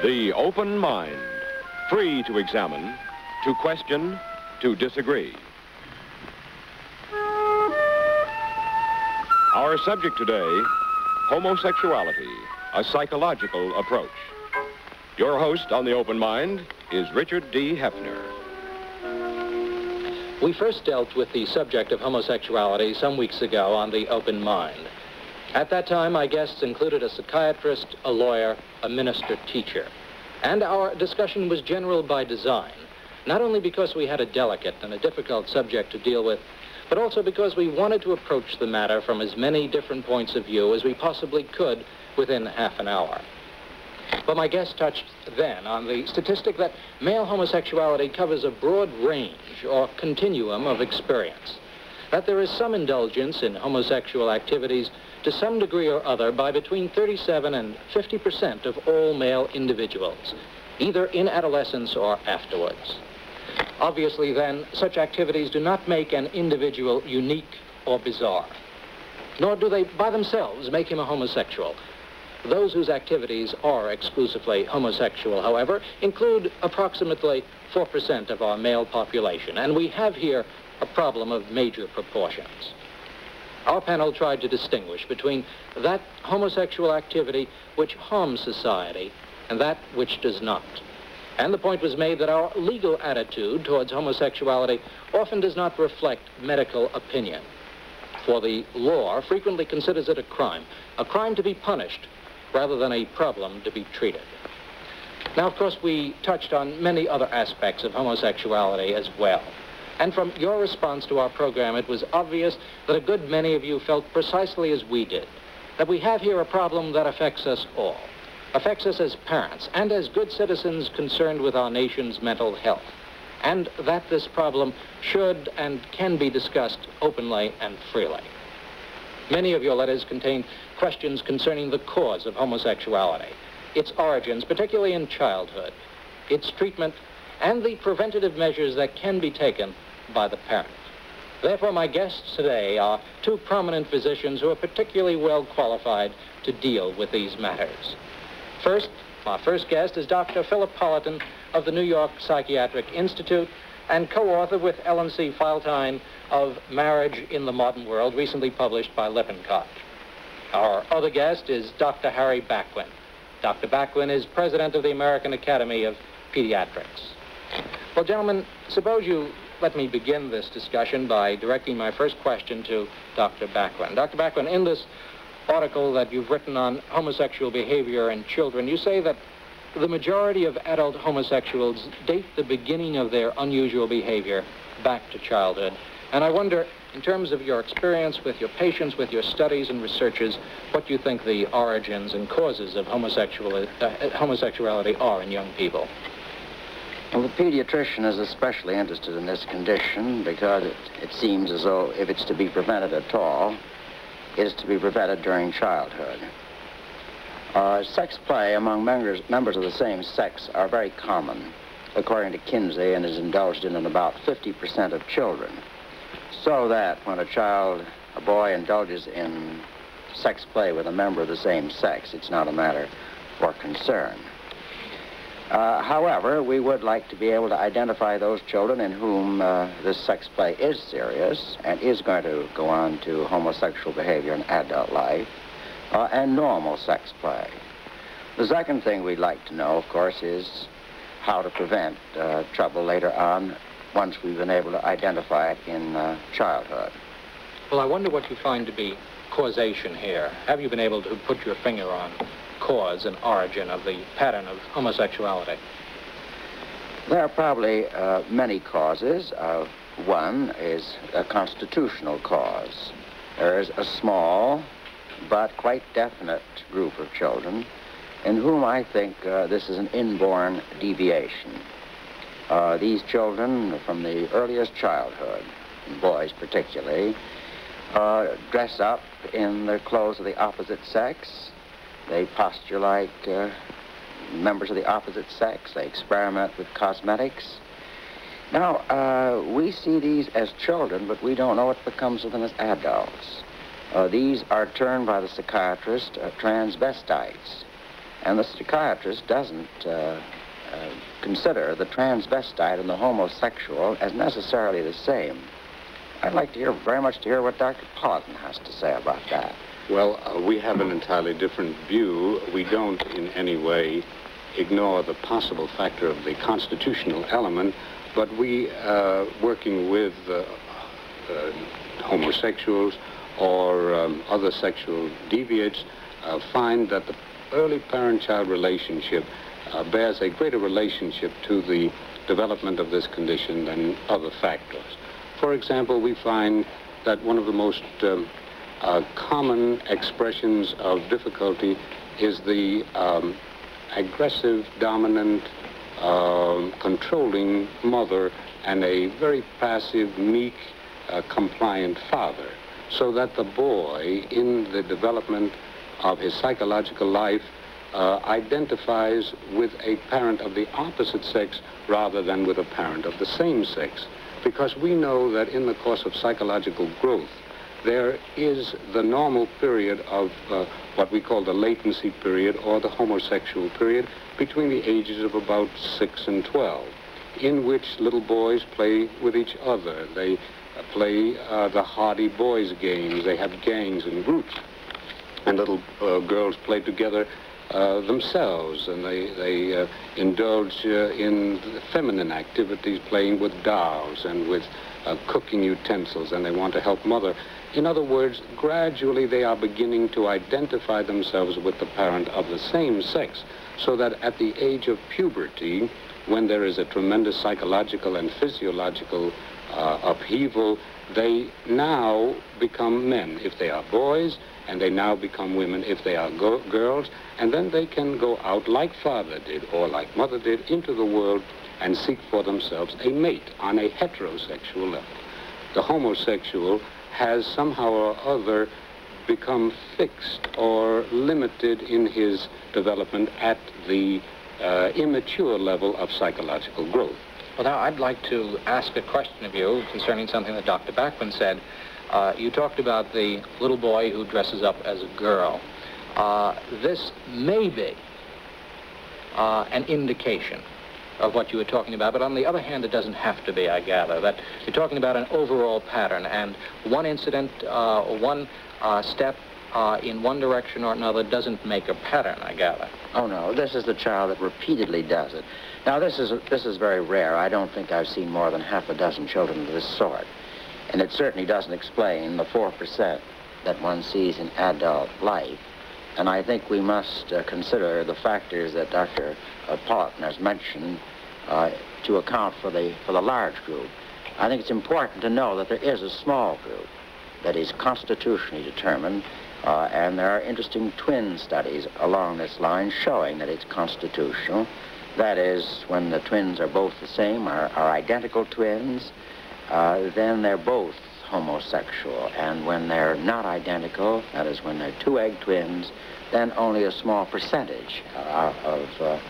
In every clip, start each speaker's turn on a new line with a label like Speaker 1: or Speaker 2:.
Speaker 1: The open mind, free to examine, to question, to disagree. Our subject today, homosexuality, a psychological approach. Your host on The Open Mind is Richard D. Hefner.
Speaker 2: We first dealt with the subject of homosexuality some weeks ago on The Open Mind. At that time, my guests included a psychiatrist, a lawyer, a minister-teacher. And our discussion was general by design, not only because we had a delicate and a difficult subject to deal with, but also because we wanted to approach the matter from as many different points of view as we possibly could within half an hour. But my guest touched then on the statistic that male homosexuality covers a broad range or continuum of experience, that there is some indulgence in homosexual activities to some degree or other by between 37 and 50% of all male individuals, either in adolescence or afterwards. Obviously, then, such activities do not make an individual unique or bizarre, nor do they by themselves make him a homosexual. Those whose activities are exclusively homosexual, however, include approximately 4% of our male population, and we have here a problem of major proportions. Our panel tried to distinguish between that homosexual activity which harms society and that which does not. And the point was made that our legal attitude towards homosexuality often does not reflect medical opinion. For the law frequently considers it a crime to be punished rather than a problem to be treated. Now, of course, we touched on many other aspects of homosexuality as well. And from your response to our program, it was obvious that a good many of you felt precisely as we did, that we have here a problem that affects us all, affects us as parents and as good citizens concerned with our nation's mental health, and that this problem should and can be discussed openly and freely. Many of your letters contain questions concerning the cause of homosexuality, its origins, particularly in childhood, its treatment, and the preventative measures that can be taken by the parent. Therefore, my guests today are two prominent physicians who are particularly well qualified to deal with these matters. First, our first guest is Dr. Philip Politan of the New York Psychiatric Institute and co-author with Ellen C. Feilthein of Marriage in the Modern World, recently published by Lippincott. Our other guest is Dr. Harry Backwin. Dr. Backwin is president of the American Academy of Pediatrics. Well, gentlemen, suppose you let me begin this discussion by directing my first question to Dr. Backwin. Dr. Backwin, in this article that you've written on homosexual behavior in children, you say that the majority of adult homosexuals date the beginning of their unusual behavior back to childhood. And I wonder, in terms of your experience with your patients, with your studies and researches, what you think the origins and causes of homosexuality are in young people.
Speaker 3: Well, the pediatrician is especially interested in this condition because it seems as though if it's to be prevented at all, it is to be prevented during childhood. Sex play among members of the same sex are very common, according to Kinsey, and is indulged in about 50% of children. So that when a boy indulges in sex play with a member of the same sex, it's not a matter for concern. However, we would like to be able to identify those children in whom this sex play is serious and is going to go on to homosexual behavior in adult life, and normal sex play. The second thing we'd like to know, of course, is how to prevent trouble later on once we've been able to identify it in childhood.
Speaker 2: Well, I wonder what you find to be causation here. Have you been able to put your finger on cause and origin of the pattern of homosexuality?
Speaker 3: There are probably many causes. One is a constitutional cause. There is a small but quite definite group of children in whom I think this is an inborn deviation. These children, from the earliest childhood, boys particularly, dress up in the clothes of the opposite sex. They posture like members of the opposite sex. They experiment with cosmetics. Now, we see these as children, but we don't know what becomes of them as adults. these are termed by the psychiatrist transvestites. And the psychiatrist doesn't consider the transvestite and the homosexual as necessarily the same. I'd like to very much to hear what Dr. Politan has to say about that.
Speaker 4: Well, we have an entirely different view. We don't in any way ignore the possible factor of the constitutional element, but we, working with homosexuals or other sexual deviates, find that the early parent-child relationship bears a greater relationship to the development of this condition than other factors. For example, we find that one of the most common expressions of difficulty is the aggressive, dominant, controlling mother and a very passive, meek, compliant father, so that the boy, in the development of his psychological life, identifies with a parent of the opposite sex rather than with a parent of the same sex. Because we know that in the course of psychological growth, there is the normal period of what we call the latency period or the homosexual period between the ages of about 6 and 12, in which little boys play with each other. They play the hardy boys games. They have gangs and groups. And little girls play together themselves, and they indulge in feminine activities, playing with dolls and with cooking utensils, and they want to help mother. In other words, gradually they are beginning to identify themselves with the parent of the same sex, so that at the age of puberty, when there is a tremendous psychological and physiological upheaval, they now become men if they are boys, and they now become women if they are girls, and then they can go out like father did or like mother did into the world and seek for themselves a mate on a heterosexual level. The homosexual has somehow or other become fixed or limited in his development at the immature level of psychological growth.
Speaker 2: Well, now, I'd like to ask a question of you concerning something that Dr. Bachman said. You talked about the little boy who dresses up as a girl. This may be an indication of what you were talking about, but on the other hand, it doesn't have to be, I gather. That you're talking about an overall pattern, and one incident, one step in one direction or another doesn't make a pattern, I gather.
Speaker 3: Oh, no, this is the child that repeatedly does it. Now, this is very rare. I don't think I've seen more than half a dozen children of this sort. And it certainly doesn't explain the 4% that one sees in adult life. And I think we must consider the factors that Dr. Politan has mentioned to account for the large group. I think it's important to know that there is a small group that is constitutionally determined, and there are interesting twin studies along this line showing that it's constitutional. That is, when the twins are both the same, are identical twins, then they're both homosexual. And when they're not identical, that is, when they're two-egg twins, then only a small percentage of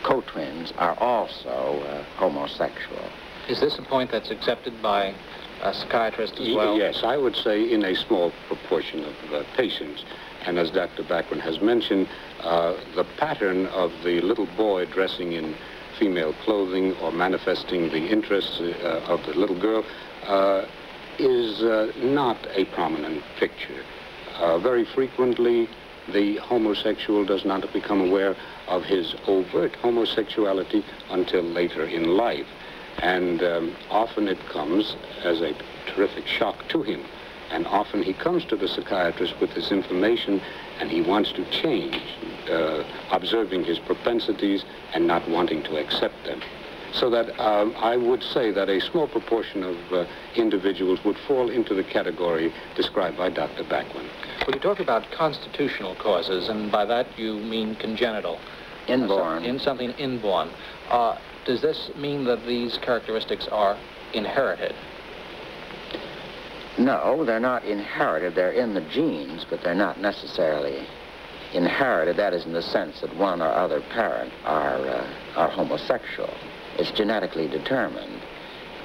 Speaker 3: co-twins are also homosexual.
Speaker 2: Is this a point that's accepted by a psychiatrist as well?
Speaker 4: Yes, I would say in a small proportion of patients. And as Dr. Bachman has mentioned, the pattern of the little boy dressing in female clothing or manifesting the interests of the little girl is not a prominent picture. Very frequently, the homosexual does not become aware of his overt homosexuality until later in life. And often it comes as a terrific shock to him. And often he comes to the psychiatrist with this information, and he wants to change, observing his propensities and not wanting to accept them. So that I would say that a small proportion of individuals would fall into the category described by Dr. Bachman.
Speaker 2: Well, you talk about constitutional causes, and by that you mean congenital.
Speaker 3: Inborn.
Speaker 2: Something inborn. Does this mean that these characteristics are inherited?
Speaker 3: No, they're not inherited. They're in the genes, but they're not necessarily inherited. That is, in the sense that one or other parent are homosexual. It's genetically determined,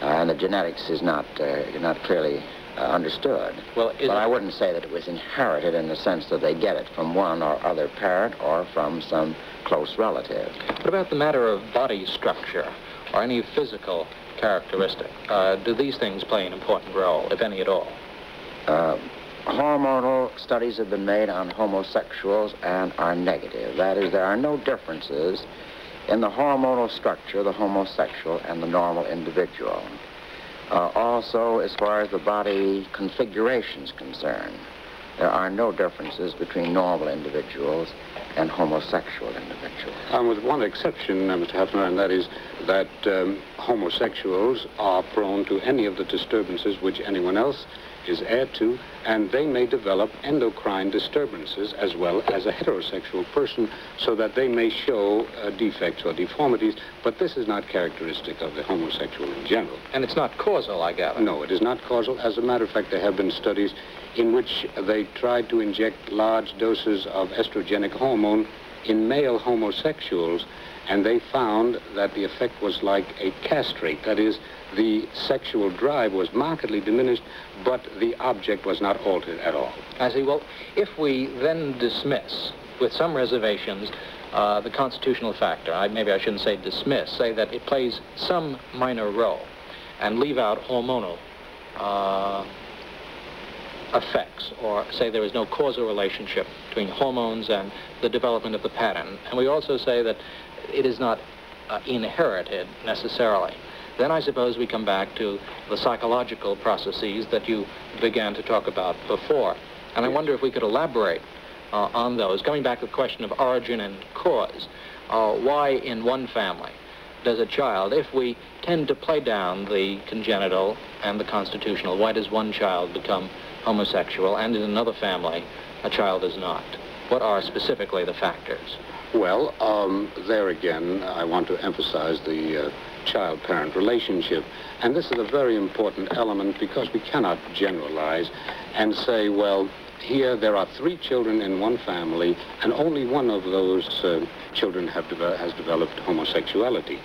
Speaker 3: and the genetics is not clearly understood.
Speaker 2: Well,
Speaker 3: but I wouldn't say that it was inherited in the sense that they get it from one or other parent or from some close relative.
Speaker 2: What about the matter of body structure or any physical characteristic? Do these things play an important role, if any at all?
Speaker 3: Hormonal studies have been made on homosexuals and are negative. That is, there are no differences in the hormonal structure of the homosexual and the normal individual. Also, as far as the body configuration is concerned, there are no differences between normal individuals and homosexual individuals.
Speaker 4: With one exception, Mr. Hefner, and that is that homosexuals are prone to any of the disturbances which anyone else is heir to, and they may develop endocrine disturbances as well as a heterosexual person, so that they may show defects or deformities, but this is not characteristic of the homosexual in general.
Speaker 2: And it's not causal, I gather.
Speaker 4: No, it is not causal. As a matter of fact, there have been studies in which they tried to inject large doses of estrogenic hormone in male homosexuals, and they found that the effect was like a castrate. That is, the sexual drive was markedly diminished, but the object was not altered at all.
Speaker 2: I see. Well, if we then dismiss, with some reservations, the constitutional factor, maybe I shouldn't say dismiss, say that it plays some minor role, and leave out hormonal effects, or say there is no causal relationship between hormones and the development of the pattern, and we also say that it is not inherited necessarily, then I suppose we come back to the psychological processes that you began to talk about before. And I wonder if we could elaborate on those, coming back to the question of origin and cause. Why in one family does a child, if we tend to play down the congenital and the constitutional, why does one child become homosexual and in another family a child is not? What are specifically the factors?
Speaker 4: Well, there again, I want to emphasize the child-parent relationship. And this is a very important element because we cannot generalize and say, well, here there are 3 children in one family and only one of those children has developed homosexuality.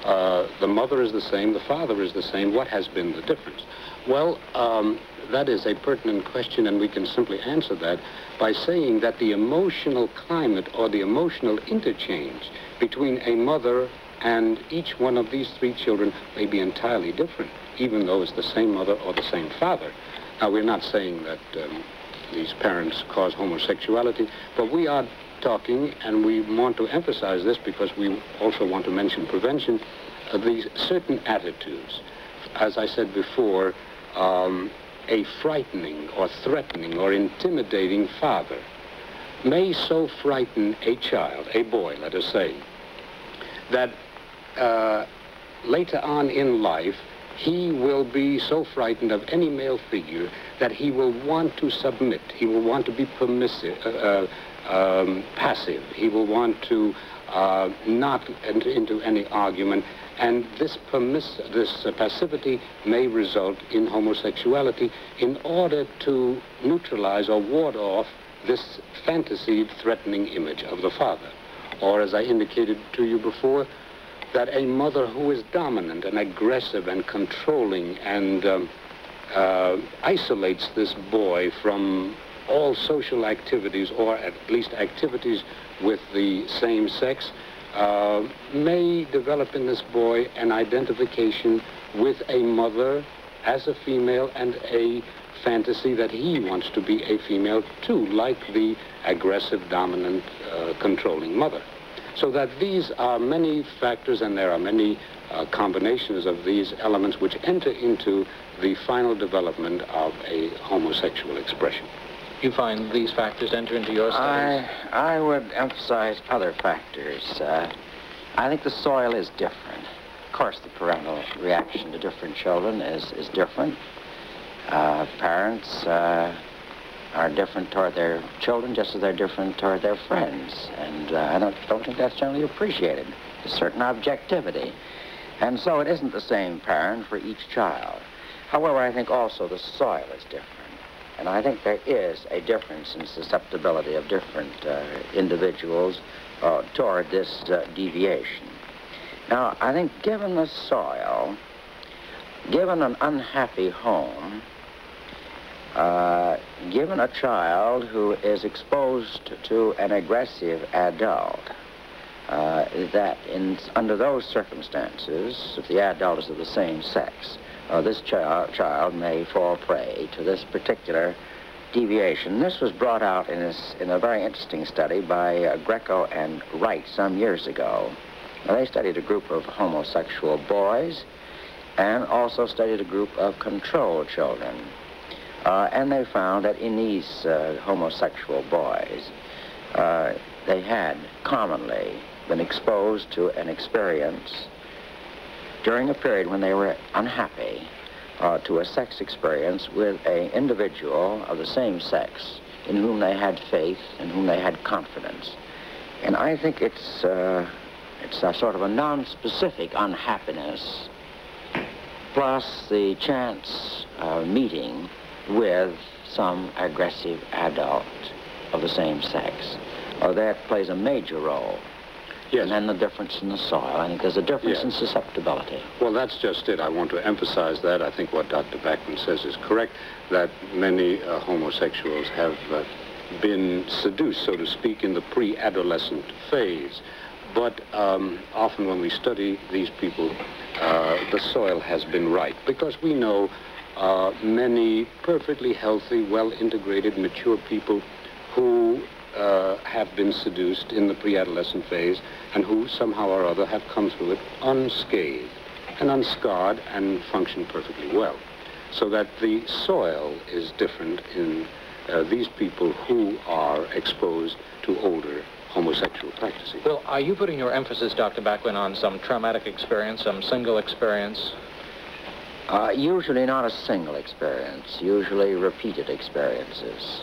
Speaker 4: The mother is the same, the father is the same. What has been the difference? Well, that is a pertinent question, and we can simply answer that by saying that the emotional climate or the emotional interchange between a mother and each one of these 3 children may be entirely different, even though it's the same mother or the same father. Now, we're not saying that these parents cause homosexuality, but we are talking, and we want to emphasize this because we also want to mention prevention, these certain attitudes. As I said before, a frightening or threatening or intimidating father may so frighten a child, a boy, let us say, that later on in life, he will be so frightened of any male figure that he will want to submit. He will want to be passive. He will want to not enter into any argument. And this passivity may result in homosexuality in order to neutralize or ward off this fantasied, threatening image of the father. Or, as I indicated to you before, that a mother who is dominant and aggressive and controlling and isolates this boy from all social activities, or at least activities with the same sex, may develop in this boy an identification with a mother as a female and a fantasy that he wants to be a female too, like the aggressive, dominant, controlling mother. So that these are many factors, and there are many combinations of these elements which enter into the final development of a homosexual expression.
Speaker 2: You find these factors enter into your studies?
Speaker 3: I would emphasize other factors. I think the soil is different. Of course, the parental reaction to different children is different. Parents are different toward their children just as they're different toward their friends. And I don't think that's generally appreciated. There's certain objectivity. And so it isn't the same parent for each child. However, I think also the soil is different. And I think there is a difference in susceptibility of different individuals toward this deviation. Now, I think given the soil, given an unhappy home, given a child who is exposed to an aggressive adult, that under those circumstances, if the adult is of the same sex, this child may fall prey to this particular deviation. This was brought out in a very interesting study by Greco and Wright some years ago. Now, they studied a group of homosexual boys and also studied a group of control children. And they found that in these homosexual boys, they had commonly been exposed to an experience during a period when they were unhappy, to a sex experience with an individual of the same sex in whom they had faith, in whom they had confidence. And I think it's a sort of a non-specific unhappiness plus the chance meeting with some aggressive adult of the same sex. That plays a major role.
Speaker 4: Yes.
Speaker 3: And then the difference in the soil. I think there's a difference in susceptibility.
Speaker 4: Well, that's just it. I want to emphasize that. I think what Dr. Bachman says is correct, that many homosexuals have been seduced, so to speak, in the pre-adolescent phase. But often when we study these people, the soil has been right, because we know many perfectly healthy, well-integrated, mature people who have been seduced in the pre-adolescent phase and who somehow or other have come through it unscathed and unscarred and function perfectly well. So that the soil is different in these people who are exposed to older homosexual practices.
Speaker 2: Well, are you putting your emphasis, Dr. Bachman, on some traumatic experience, some single experience?
Speaker 3: Usually not a single experience, usually repeated experiences,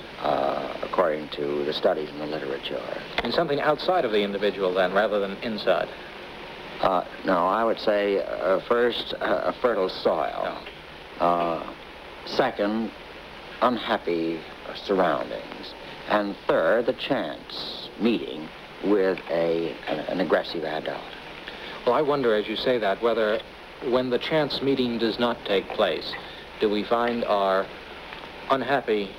Speaker 3: according to the studies in the literature.
Speaker 2: And something outside of the individual, then, rather than inside?
Speaker 3: No, I would say, first, a fertile soil. Second, unhappy surroundings. And third, the chance meeting with an aggressive adult.
Speaker 2: Well, I wonder, as you say that, whether when the chance meeting does not take place, do we find our unhappy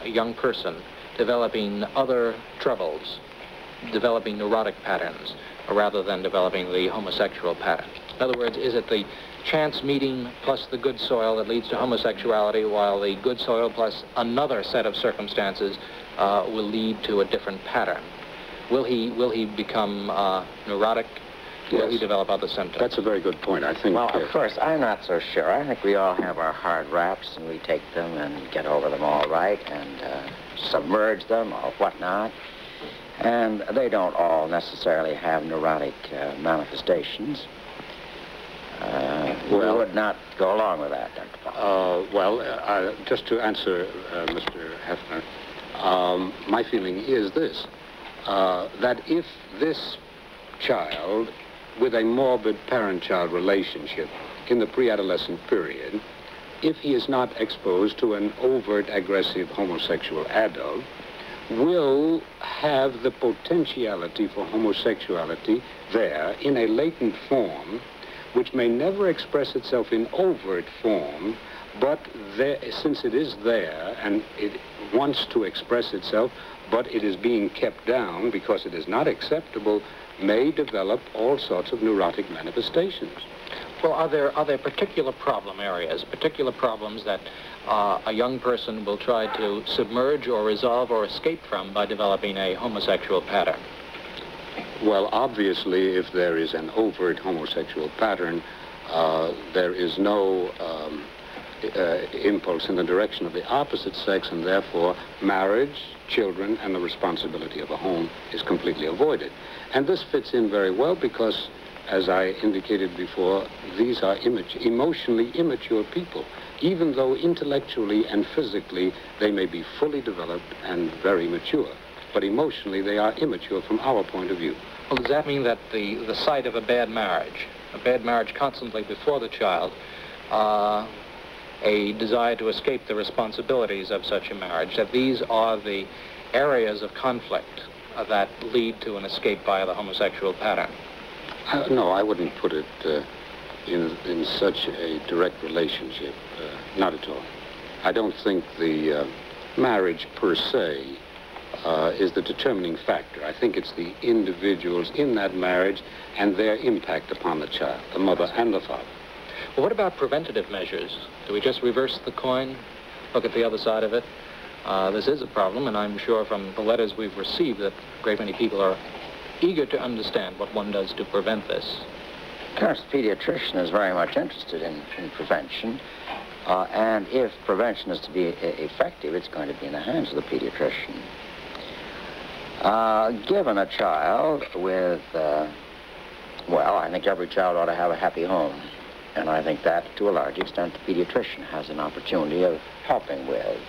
Speaker 2: young person developing other troubles, developing neurotic patterns, rather than developing the homosexual pattern? In other words, is it the chance meeting plus the good soil that leads to homosexuality, while the good soil plus another set of circumstances will lead to a different pattern? Will he become neurotic?
Speaker 4: Yes.
Speaker 2: Will he develop other symptoms?
Speaker 4: That's a very good point, I think.
Speaker 3: Well, of course, I'm not so sure. I think we all have our hard raps, and we take them and get over them all right, and submerge them or whatnot. And they don't all necessarily have neurotic manifestations. We would not go along with that, Dr. Paul.
Speaker 4: Just to answer Mr. Hefner, my feeling is this, that if this child with a morbid parent-child relationship in the pre-adolescent period, if he is not exposed to an overt aggressive homosexual adult, will have the potentiality for homosexuality there in a latent form, which may never express itself in overt form, but there, since it is there and it wants to express itself, but it is being kept down because it is not acceptable, may develop all sorts of neurotic manifestations.
Speaker 2: Well, are there particular problem areas, particular problems that a young person will try to submerge or resolve or escape from by developing a homosexual pattern?
Speaker 4: Well, obviously, if there is an overt homosexual pattern, there is no impulse in the direction of the opposite sex, and therefore marriage, children, and the responsibility of a home is completely avoided. And this fits in very well because, as I indicated before, these are emotionally immature people. Even though intellectually and physically they may be fully developed and very mature, but emotionally they are immature from our point of view.
Speaker 2: Well, does that mean that the sight of a bad marriage constantly before the child, a desire to escape the responsibilities of such a marriage, that these are the areas of conflict that lead to an escape via the homosexual pattern?
Speaker 4: No, I wouldn't put it in such a direct relationship. Not at all. I don't think the marriage per se is the determining factor. I think it's the individuals in that marriage and their impact upon the child, the mother and the father.
Speaker 2: Well, what about preventative measures? Do we just reverse the coin, look at the other side of it? This is a problem, and I'm sure from the letters we've received that a great many people are eager to understand what one does to prevent this.
Speaker 3: Of course, the pediatrician is very much interested in prevention, and if prevention is to be effective, it's going to be in the hands of the pediatrician. Given a child with, well, I think every child ought to have a happy home, and I think that, to a large extent, the pediatrician has an opportunity of helping with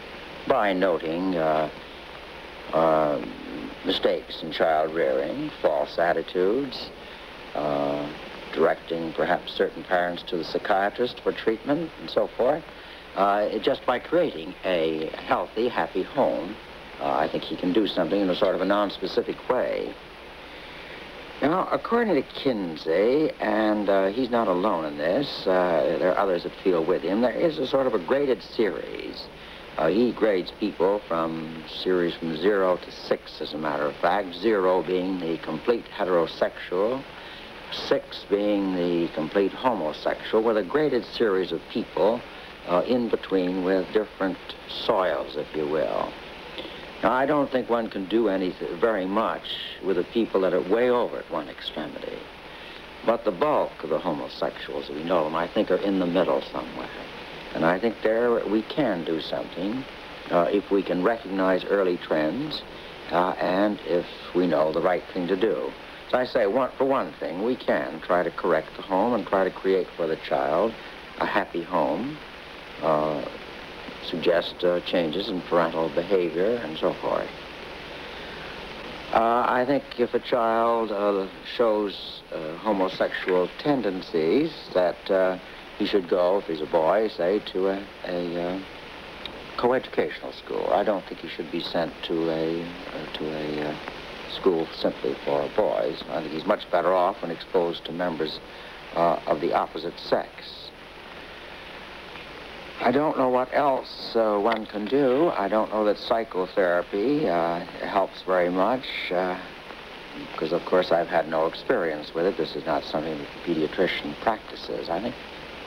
Speaker 3: by noting mistakes in child rearing, false attitudes, directing perhaps certain parents to the psychiatrist for treatment and so forth. Just by creating a healthy, happy home, I think he can do something in a sort of a non-specific way. Now, according to Kinsey, and he's not alone in this, there are others that feel with him, there is a sort of a graded series. He grades people from 0 to 6, as a matter of fact, 0 being the complete heterosexual, 6 being the complete homosexual, with a graded series of people in between with different soils, if you will. Now, I don't think one can do anything very much with the people that are way over at one extremity. But the bulk of the homosexuals, as we know them, I think are in the middle somewhere. And I think there we can do something if we can recognize early trends and if we know the right thing to do. So I say, for one thing, we can try to correct the home and try to create for the child a happy home, suggest changes in parental behavior and so forth. I think if a child shows homosexual tendencies, that he should go, if he's a boy, say, to a coeducational school. I don't think he should be sent to a school simply for boys. I think he's much better off when exposed to members of the opposite sex. I don't know what else one can do. I don't know that psychotherapy helps very much, because, of course, I've had no experience with it. This is not something that the pediatrician practices. I think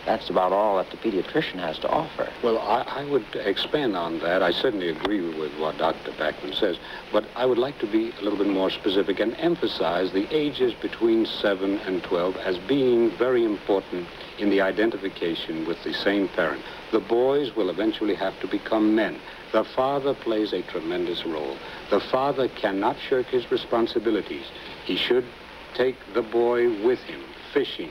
Speaker 3: that's about all that the pediatrician has to offer.
Speaker 4: Well, I would expand on that. I certainly agree with what Dr. Backman says, but I would like to be a little bit more specific and emphasize the ages between 7 and 12 as being very important in the identification with the same parent. The boys will eventually have to become men. The father plays a tremendous role. The father cannot shirk his responsibilities. He should take the boy with him, fishing,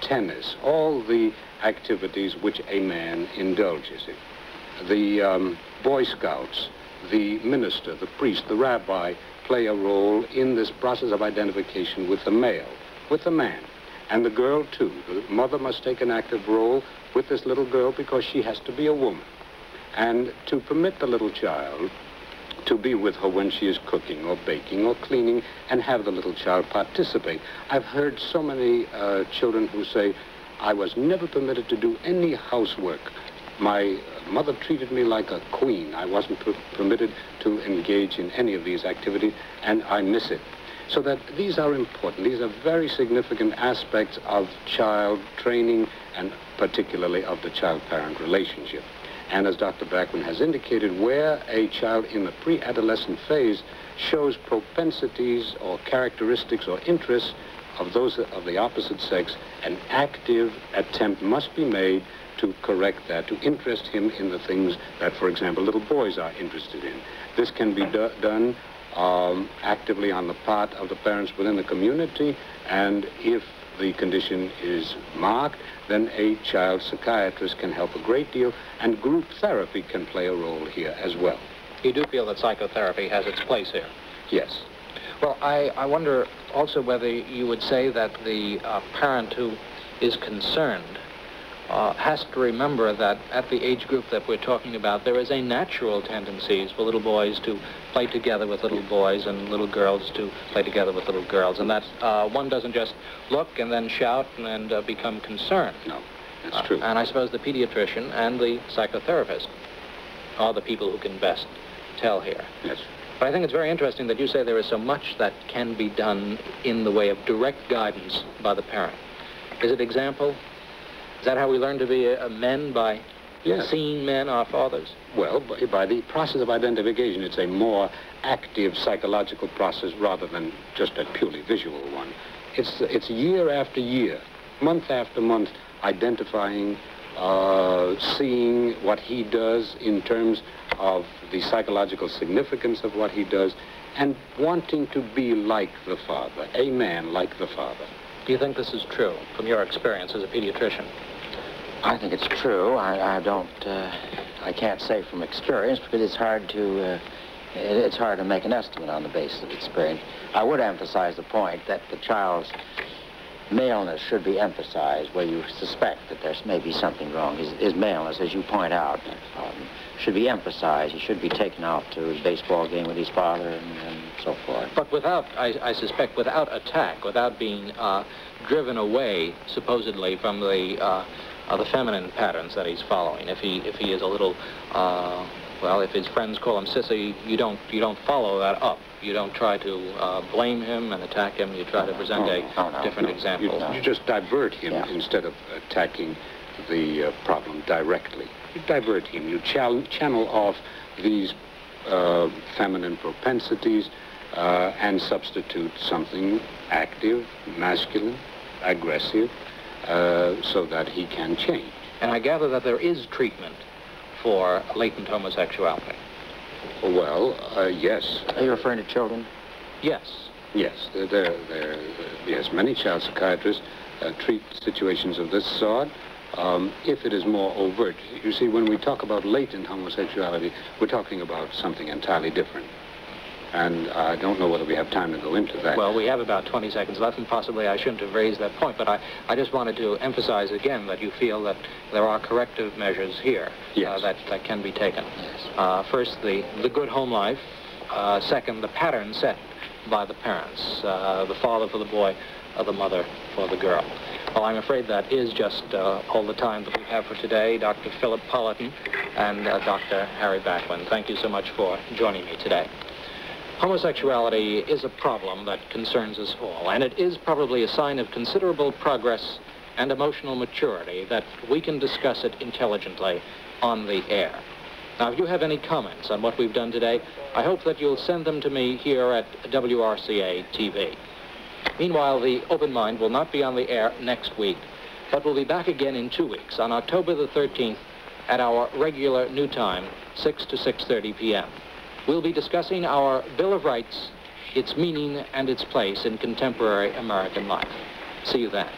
Speaker 4: tennis, all the activities which a man indulges in. The Boy Scouts, the minister, the priest, the rabbi play a role in this process of identification with the male, with the man. And the girl, too. The mother must take an active role with this little girl because she has to be a woman. And to permit the little child to be with her when she is cooking or baking or cleaning and have the little child participate. I've heard so many children who say, I was never permitted to do any housework. My mother treated me like a queen. I wasn't permitted to engage in any of these activities, and I miss it. So that these are important. These are very significant aspects of child training and particularly of the child-parent relationship. And as Dr. Backman has indicated, where a child in the pre-adolescent phase shows propensities or characteristics or interests of those of the opposite sex, an active attempt must be made to correct that, to interest him in the things that, for example, little boys are interested in. This can be done actively on the part of the parents within the community, and if the condition is marked, then a child psychiatrist can help a great deal, and group therapy can play a role here as well.
Speaker 2: You do feel that psychotherapy has its place here?
Speaker 4: Yes.
Speaker 2: Well, I wonder also whether you would say that the parent who is concerned has to remember that at the age group that we're talking about, there is a natural tendency for little boys to play together with little boys and little girls to play together with little girls, and that one doesn't just look and then shout and become concerned.
Speaker 4: No. That's true.
Speaker 2: And I suppose the pediatrician and the psychotherapist are the people who can best tell here.
Speaker 4: Yes.
Speaker 2: But I think it's very interesting that you say there is so much that can be done in the way of direct guidance by the parent. Is it example? Is that how we learn to be men, by seeing men, our fathers?
Speaker 4: Well, by the process of identification, it's a more active psychological process rather than just a purely visual one. It's year after year, month after month, identifying, seeing what he does in terms of the psychological significance of what he does, and wanting to be like the father, a man like the father.
Speaker 2: Do you think this is true from your experience as a pediatrician?
Speaker 3: I think it's true. I can't say from experience because it's hard to make an estimate on the basis of experience. I would emphasize the point that the child's maleness should be emphasized where you suspect that there's maybe something wrong. His maleness, as you point out, should be emphasized. He should be taken out to his baseball game with his father and so forth.
Speaker 2: But without, I suspect, without attack, without being driven away, supposedly, from the feminine patterns that he's following. If he is a little, well, if his friends call him sissy, you don't follow that up. You don't try to blame him and attack him. You try to present a different example.
Speaker 4: You just divert him instead of attacking the problem directly. You divert him. You channel off these feminine propensities and substitute something active, masculine, aggressive, so that he can change.
Speaker 2: And I gather that there is treatment for latent homosexuality.
Speaker 4: Well, yes.
Speaker 3: Are you referring to children?
Speaker 2: Yes.
Speaker 4: Yes, yes, many child psychiatrists treat situations of this sort. If it is more overt. You see, when we talk about latent homosexuality, we're talking about something entirely different. And I don't know whether we have time to go into that.
Speaker 2: Well, we have about 20 seconds left, and possibly I shouldn't have raised that point, but I just wanted to emphasize again that you feel that there are corrective measures here that can be taken.
Speaker 3: Yes.
Speaker 2: First, the good home life. Second, the pattern set by the parents. The father for the boy, the mother for the girl. Well, I'm afraid that is just all the time that we have for today. Dr. Philip Politan and Dr. Harry Backwin, thank you so much for joining me today. Homosexuality is a problem that concerns us all, and it is probably a sign of considerable progress and emotional maturity that we can discuss it intelligently on the air. Now, if you have any comments on what we've done today, I hope that you'll send them to me here at WRCA TV. Meanwhile, the Open Mind will not be on the air next week, but we'll be back again in 2 weeks on October the 13th at our regular new time, 6 to 6:30 p.m. We'll be discussing our Bill of Rights, its meaning and its place in contemporary American life. See you then.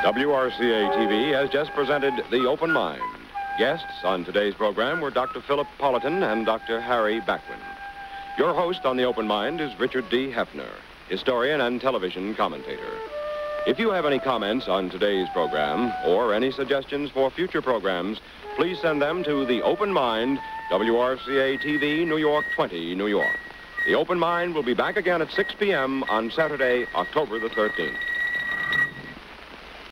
Speaker 1: WRCA TV has just presented The Open Mind. Guests on today's program were Dr. Philip Politan and Dr. Harry Backwin. Your host on The Open Mind is Richard D. Hefner, historian and television commentator. If you have any comments on today's program or any suggestions for future programs, please send them to The Open Mind, WRCA TV, New York 20, New York. The Open Mind will be back again at 6 p.m. on Saturday, October the 13th.